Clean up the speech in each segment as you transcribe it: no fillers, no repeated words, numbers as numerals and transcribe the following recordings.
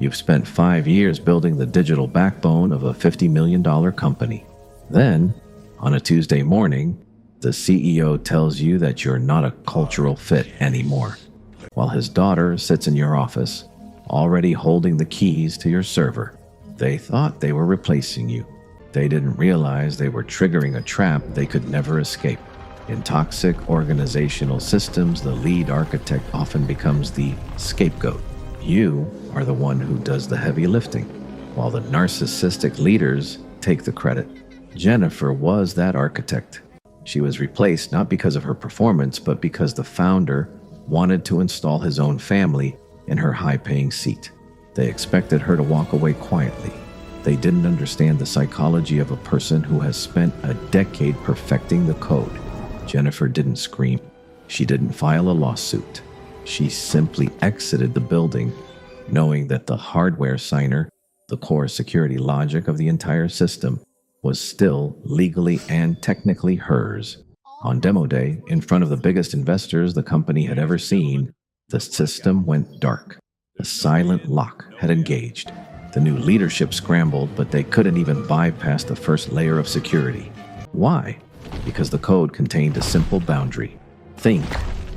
You've spent 5 years building the digital backbone of a $50 million company. Then, on a Tuesday morning, the CEO tells you that you're not a cultural fit anymore, while his daughter sits in your office, already holding the keys to your server. They thought they were replacing you. They didn't realize they were triggering a trap they could never escape. In toxic organizational systems, the lead architect often becomes the scapegoat. You are the one who does the heavy lifting, while the narcissistic leaders take the credit. Jennifer was that architect. She was replaced not because of her performance, but because the founder wanted to install his own family in her high-paying seat. They expected her to walk away quietly. They didn't understand the psychology of a person who has spent a decade perfecting the code. Jennifer didn't scream. She didn't file a lawsuit. She simply exited the building, knowing that the hardware signer, the core security logic of the entire system, was still legally and technically hers. On demo day, in front of the biggest investors the company had ever seen, the system went dark. A silent lock had engaged. The new leadership scrambled, but they couldn't even bypass the first layer of security. Why? Because the code contained a simple boundary. Think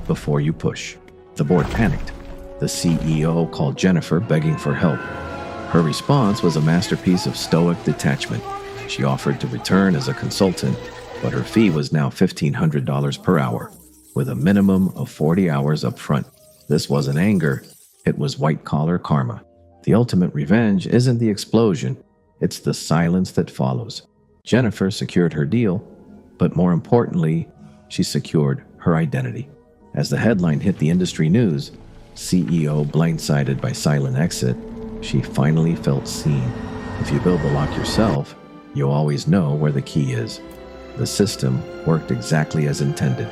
before you push. The board panicked. The CEO called Jennifer, begging for help. Her response was a masterpiece of stoic detachment. She offered to return as a consultant, but her fee was now $1,500 per hour, with a minimum of 40 hours up front. This wasn't anger, it was white-collar karma. The ultimate revenge isn't the explosion, it's the silence that follows. Jennifer secured her deal, but more importantly, she secured her identity. As the headline hit the industry news, CEO blindsided by silent exit, she finally felt seen. If you build the lock yourself, you always know where the key is. The system worked exactly as intended.